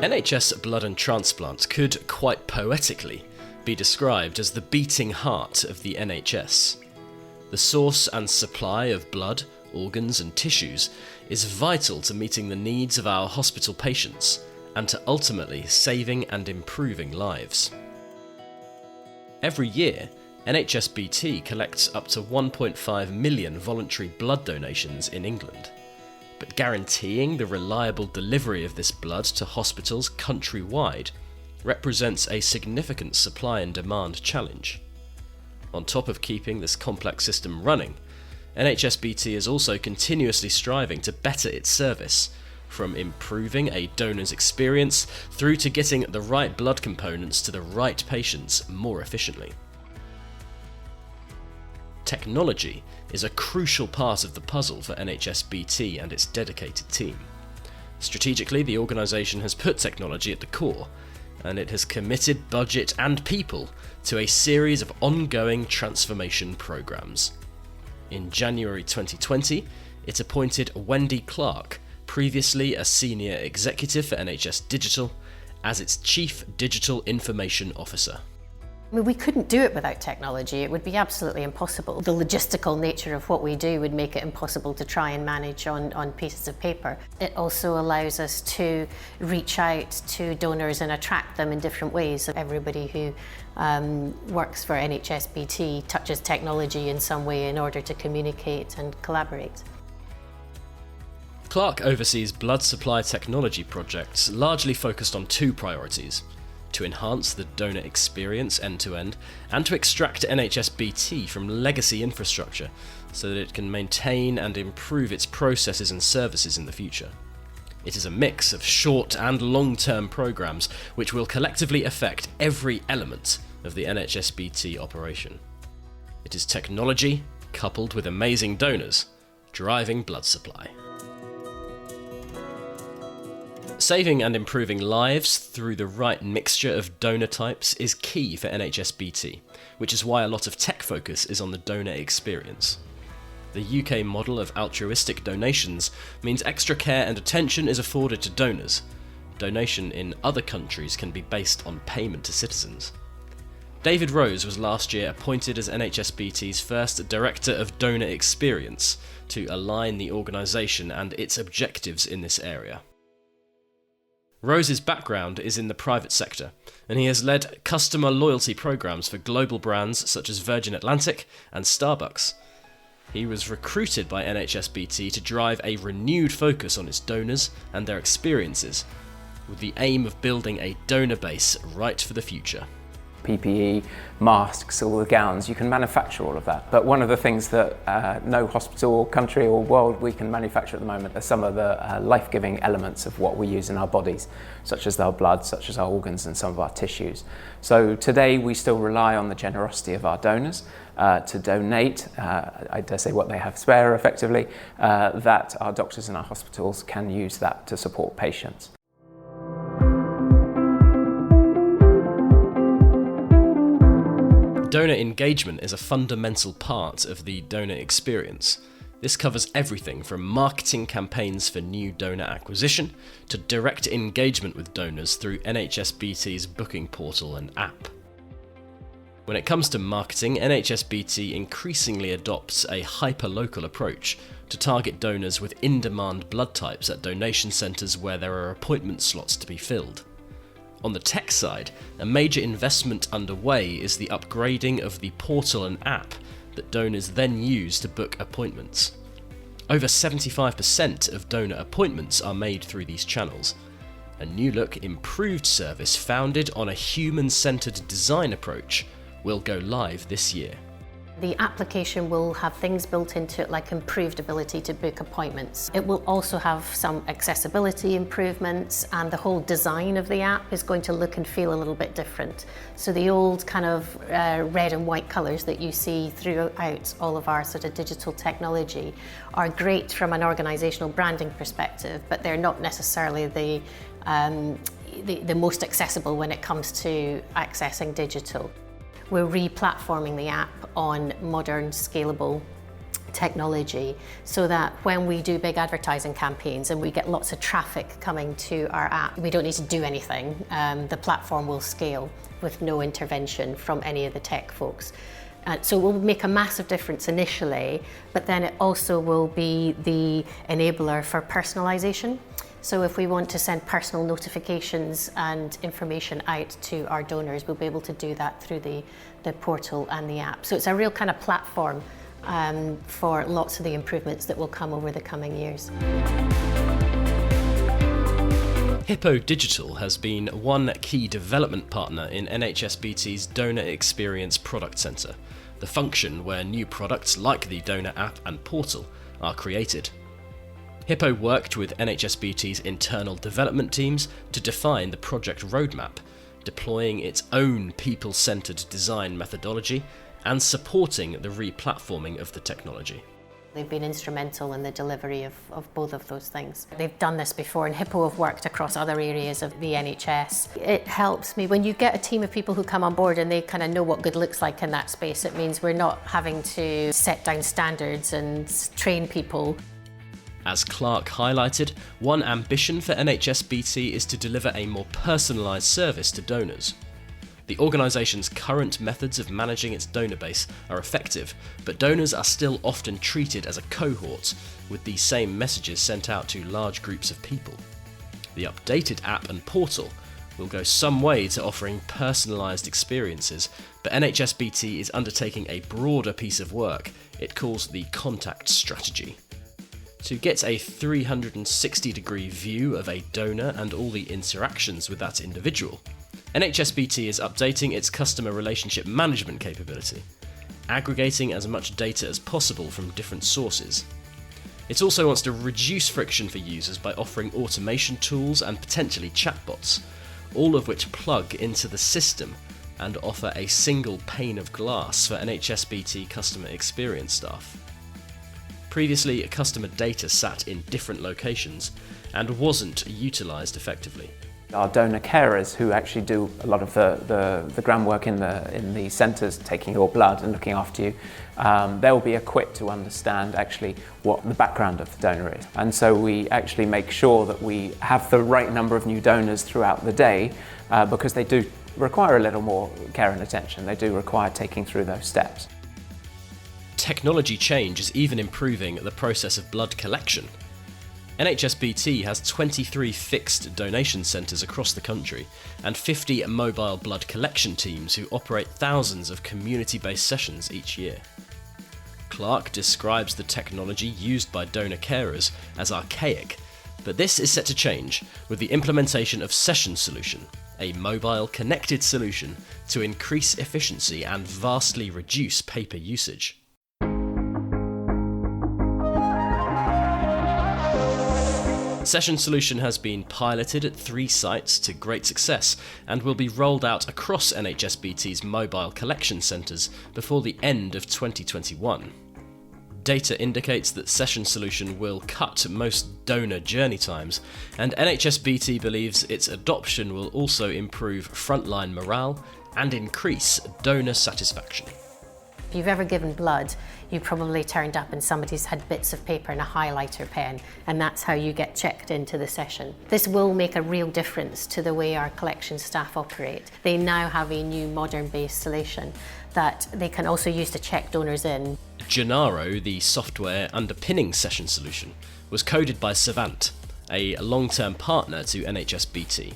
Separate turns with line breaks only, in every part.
NHS Blood and Transplant could, quite poetically, be described as the beating heart of the NHS. The source and supply of blood, organs and tissues is vital to meeting the needs of our hospital patients and to ultimately saving and improving lives. Every year, NHSBT collects up to 1.5 million voluntary blood donations in England. But guaranteeing the reliable delivery of this blood to hospitals countrywide represents a significant supply and demand challenge. On top of keeping this complex system running, NHSBT is also continuously striving to better its service, from improving a donor's experience through to getting the right blood components to the right patients more efficiently. Technology is a crucial part of the puzzle for NHSBT and its dedicated team. Strategically, the organisation has put technology at the core, and it has committed budget and people to a series of ongoing transformation programmes. In January 2020, it appointed Wendy Clark, previously a senior executive for NHS Digital, as its Chief Digital Information Officer.
I mean, we couldn't do it without technology. It would be absolutely impossible. The logistical nature of what we do would make it impossible to try and manage on pieces of paper. It also allows us to reach out to donors and attract them in different ways. Everybody who works for NHSBT touches technology in some way in order to communicate and collaborate.
Clark oversees blood supply technology projects largely focused on two priorities: to enhance the donor experience end-to-end, and to extract NHSBT from legacy infrastructure so that it can maintain and improve its processes and services in the future. It is a mix of short and long-term programmes which will collectively affect every element of the NHSBT operation. It is technology, coupled with amazing donors, driving blood supply. Saving and improving lives through the right mixture of donor types is key for NHSBT, which is why a lot of tech focus is on the donor experience. The UK model of altruistic donations means extra care and attention is afforded to donors. Donation in other countries can be based on payment to citizens. David Rose was last year appointed as NHSBT's first Director of Donor Experience to align the organisation and its objectives in this area. Rose's background is in the private sector, and he has led customer loyalty programs for global brands such as Virgin Atlantic and Starbucks. He was recruited by NHSBT to drive a renewed focus on its donors and their experiences, with the aim of building a donor base right for the future.
PPE, masks, all the gowns, you can manufacture all of that. But one of the things that no hospital or country or world we can manufacture at the moment are some of the life-giving elements of what we use in our bodies, such as our blood, such as our organs and some of our tissues. So today we still rely on the generosity of our donors to donate, I dare say what they have spare effectively, that our doctors and our hospitals can use that to support patients.
Donor engagement is a fundamental part of the donor experience. This covers everything from marketing campaigns for new donor acquisition to direct engagement with donors through NHSBT's booking portal and app. When it comes to marketing, NHSBT increasingly adopts a hyper-local approach to target donors with in-demand blood types at donation centres where there are appointment slots to be filled. On the tech side, a major investment underway is the upgrading of the portal and app that donors then use to book appointments. Over 75% of donor appointments are made through these channels. A new-look, improved service founded on a human-centred design approach will go live this year.
The application will have things built into it like improved ability to book appointments. It will also have some accessibility improvements, and the whole design of the app is going to look and feel a little bit different. So the old kind of red and white colours that you see throughout all of our sort of digital technology are great from an organisational branding perspective, but they're not necessarily the most accessible when it comes to accessing digital. We're re-platforming the app on modern, scalable technology, so that when we do big advertising campaigns and we get lots of traffic coming to our app, we don't need to do anything. The platform will scale with no intervention from any of the tech folks. So it will make a massive difference initially, but then it also will be the enabler for personalisation. So if we want to send personal notifications and information out to our donors, we'll be able to do that through the portal and the app. So it's a real kind of platform for lots of the improvements that will come over the coming years.
Hippo Digital has been one key development partner in NHSBT's Donor Experience Product Centre, the function where new products like the donor app and portal are created. Hippo worked with NHSBT's internal development teams to define the project roadmap, deploying its own people-centred design methodology and supporting the re-platforming of the technology.
They've been instrumental in the delivery of both of those things. They've done this before, and Hippo have worked across other areas of the NHS. It helps me when you get a team of people who come on board and they kind of know what good looks like in that space. It means we're not having to set down standards and train people.
As Clark highlighted, one ambition for NHSBT is to deliver a more personalised service to donors. The organisation's current methods of managing its donor base are effective, but donors are still often treated as a cohort, with the same messages sent out to large groups of people. The updated app and portal will go some way to offering personalised experiences, but NHSBT is undertaking a broader piece of work it calls the contact strategy. To get a 360-degree view of a donor and all the interactions with that individual, NHSBT is updating its customer relationship management capability, aggregating as much data as possible from different sources. It also wants to reduce friction for users by offering automation tools and potentially chatbots, all of which plug into the system and offer a single pane of glass for NHSBT customer experience staff. Previously, customer data sat in different locations and wasn't utilised effectively.
Our donor carers, who actually do a lot of the groundwork in the centres, taking your blood and looking after you, they'll be equipped to understand actually what the background of the donor is. And so we actually make sure that we have the right number of new donors throughout the day, because they do require a little more care and attention. They do require taking through those steps.
Technology change is even improving the process of blood collection. NHSBT has 23 fixed donation centres across the country and 50 mobile blood collection teams who operate thousands of community-based sessions each year. Clark describes the technology used by donor carers as archaic, but this is set to change with the implementation of Session Solution, a mobile connected solution to increase efficiency and vastly reduce paper usage. Session Solution has been piloted at 3 sites to great success and will be rolled out across NHSBT's mobile collection centres before the end of 2021. Data indicates that Session Solution will cut most donor journey times, and NHSBT believes its adoption will also improve frontline morale and increase donor satisfaction.
If you've ever given blood, you probably turned up and somebody's had bits of paper and a highlighter pen, and that's how you get checked into the session. This will make a real difference to the way our collection staff operate. They now have a new modern-based solution that they can also use to check donors in.
Gennaro, the software underpinning Session Solution, was coded by Savant, a long-term partner to NHSBT.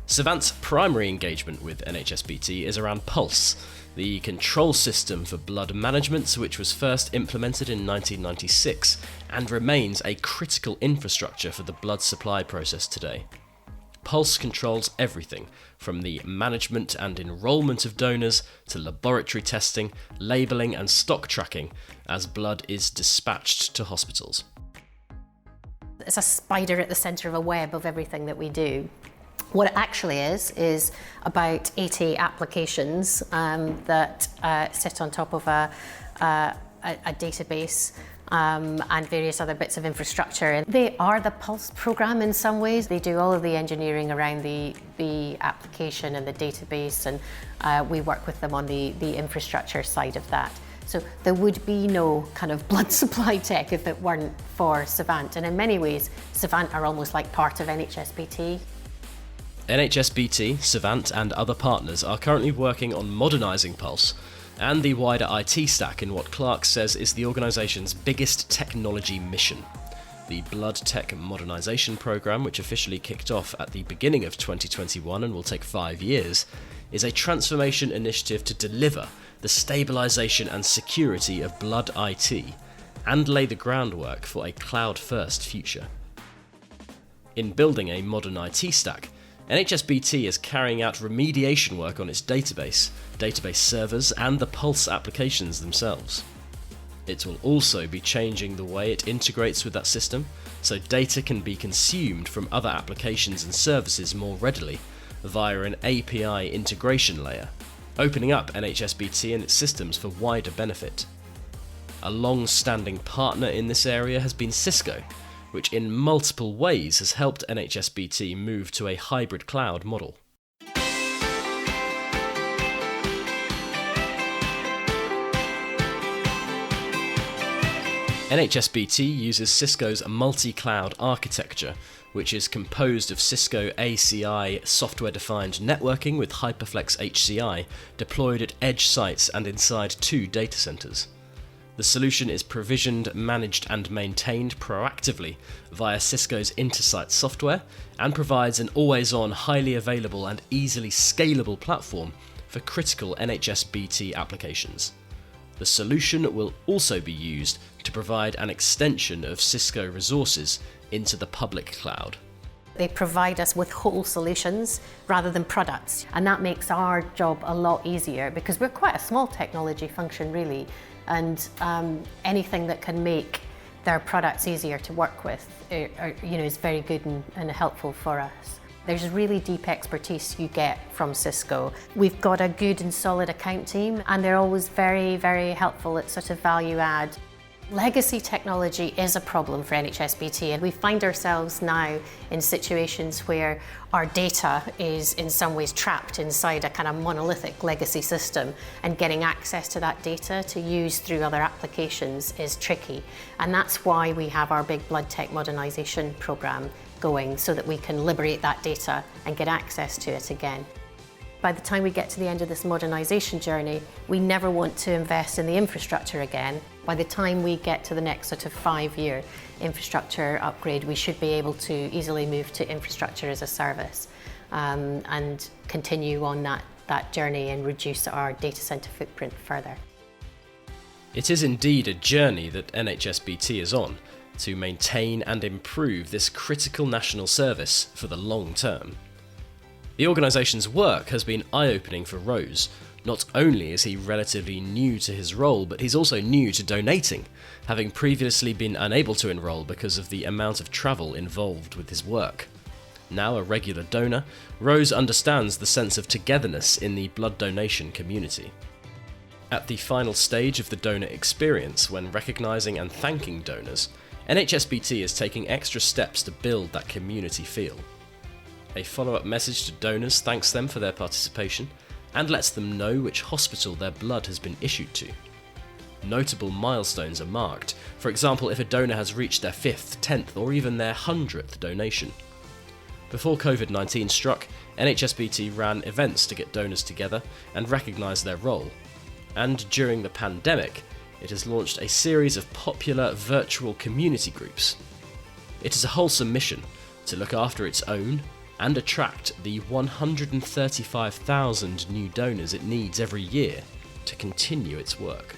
Savant's primary engagement with NHSBT is around Pulse, the control system for blood management, which was first implemented in 1996 and remains a critical infrastructure for the blood supply process today. Pulse controls everything from the management and enrolment of donors to laboratory testing, labelling and stock tracking as blood is dispatched to hospitals.
It's a spider at the centre of a web of everything that we do. What it actually is about 80 applications that sit on top of a database and various other bits of infrastructure. And they are the Pulse programme in some ways. They do all of the engineering around the application and the database, and we work with them on the infrastructure side of that. So there would be no kind of blood supply tech if it weren't for Savant. And in many ways, Savant are almost like part of NHSBT.
NHSBT, Savant and other partners are currently working on modernising Pulse and the wider IT stack in what Clark says is the organisation's biggest technology mission. The Blood Tech Modernisation Programme, which officially kicked off at the beginning of 2021 and will take 5 years, is a transformation initiative to deliver the stabilisation and security of blood IT and lay the groundwork for a cloud-first future. In building a modern IT stack, NHSBT is carrying out remediation work on its database servers and the Pulse applications themselves. It will also be changing the way it integrates with that system, so data can be consumed from other applications and services more readily via an API integration layer, opening up NHSBT and its systems for wider benefit. A long-standing partner in this area has been Cisco, which in multiple ways has helped NHSBT move to a hybrid cloud model. NHSBT uses Cisco's multi-cloud architecture, which is composed of Cisco ACI software-defined networking with HyperFlex HCI deployed at edge sites and inside 2 data centers. The solution is provisioned, managed and maintained proactively via Cisco's Intersite software and provides an always-on, highly available and easily scalable platform for critical NHSBT applications. The solution will also be used to provide an extension of Cisco resources into the public cloud.
They provide us with whole solutions rather than products, and that makes our job a lot easier because we're quite a small technology function really, and anything that can make their products easier to work with is very good and helpful for us. There's really deep expertise you get from Cisco. We've got a good and solid account team, and they're always very, very helpful at sort of value add. Legacy technology is a problem for NHSBT, and we find ourselves now in situations where our data is in some ways trapped inside a kind of monolithic legacy system, and getting access to that data to use through other applications is tricky. And that's why we have our big blood tech modernisation programme going, so that we can liberate that data and get access to it again. By the time we get to the end of this modernisation journey, we never want to invest in the infrastructure again. By the time we get to the next sort of 5-year infrastructure upgrade, we should be able to easily move to infrastructure as a service and continue on that journey and reduce our data centre footprint further.
It is indeed a journey that NHSBT is on to maintain and improve this critical national service for the long term. The organisation's work has been eye-opening for Rose. Not only is he relatively new to his role, but he's also new to donating, having previously been unable to enrol because of the amount of travel involved with his work. Now a regular donor, Rose understands the sense of togetherness in the blood donation community. At the final stage of the donor experience, when recognising and thanking donors, NHSBT is taking extra steps to build that community feel. A follow-up message to donors thanks them for their participation and lets them know which hospital their blood has been issued to. Notable milestones are marked, for example if a donor has reached their 5th, 10th or even their 100th donation. Before COVID-19 struck, NHSBT ran events to get donors together and recognise their role. And during the pandemic, it has launched a series of popular virtual community groups. It is a wholesome mission to look after its own and attract the 135,000 new donors it needs every year to continue its work.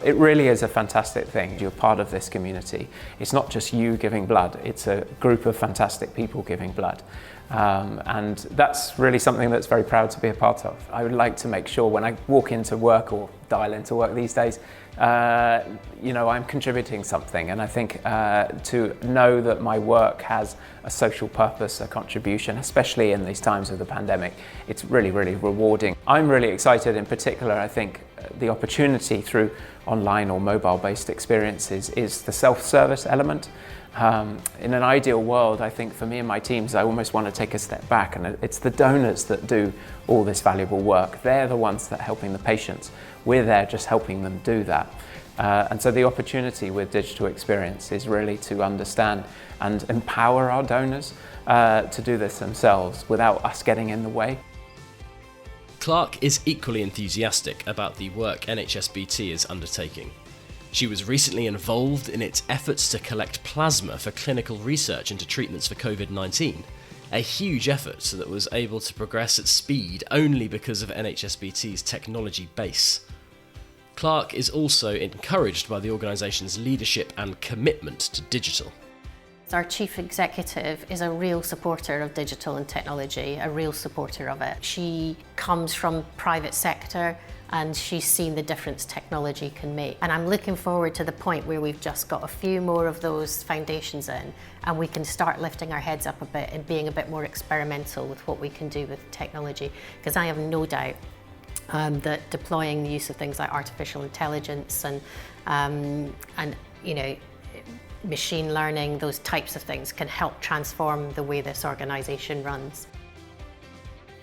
It really is a fantastic thing. You're part of this community. It's not just you giving blood, it's a group of fantastic people giving blood. And that's really something that's very proud to be a part of. I would like to make sure when I walk into work or dial into work these days, I'm contributing something, and I think to know that my work has a social purpose, a contribution, especially in these times of the pandemic, it's really, really rewarding. I'm really excited in particular, I think the opportunity through online or mobile-based experiences is the self-service element. In an ideal world, I think for me and my teams, I almost want to take a step back, and it's the donors that do all this valuable work. They're the ones that are helping the patients. We're there just helping them do that. And so the opportunity with digital experience is really to understand and empower our donors to do this themselves without us getting in the way.
Clark is equally enthusiastic about the work NHSBT is undertaking. She was recently involved in its efforts to collect plasma for clinical research into treatments for COVID-19, a huge effort that was able to progress at speed only because of NHSBT's technology base. Clark is also encouraged by the organisation's leadership and commitment to digital.
Our chief executive is a real supporter of digital and technology, a real supporter of it. She comes from private sector and she's seen the difference technology can make. And I'm looking forward to the point where we've just got a few more of those foundations in and we can start lifting our heads up a bit and being a bit more experimental with what we can do with technology. Because I have no doubt that deploying the use of things like artificial intelligence and you know, machine learning, those types of things can help transform the way this organisation runs.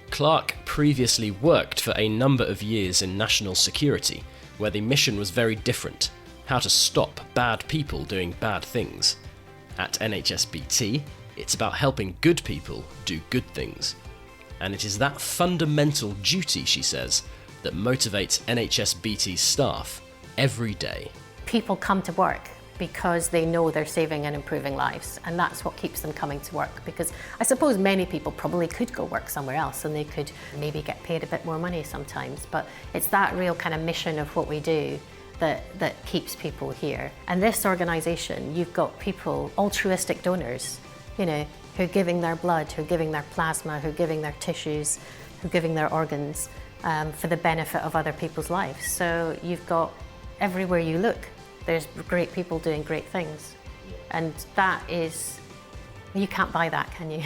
Clark previously worked for a number of years in national security, where the mission was very different: how to stop bad people doing bad things. At NHSBT, it's about helping good people do good things. And it is that fundamental duty, she says, that motivates NHSBT's staff every day.
People come to work because they know they're saving and improving lives, and that's what keeps them coming to work, because I suppose many people probably could go work somewhere else and they could maybe get paid a bit more money sometimes, but it's that real kind of mission of what we do that keeps people here. And this organisation, you've got people, altruistic donors, you know, who are giving their blood, who are giving their plasma, who are giving their tissues, who are giving their organs for the benefit of other people's lives. So you've got, everywhere you look, there's great people doing great things. And that is, you can't buy that, can you?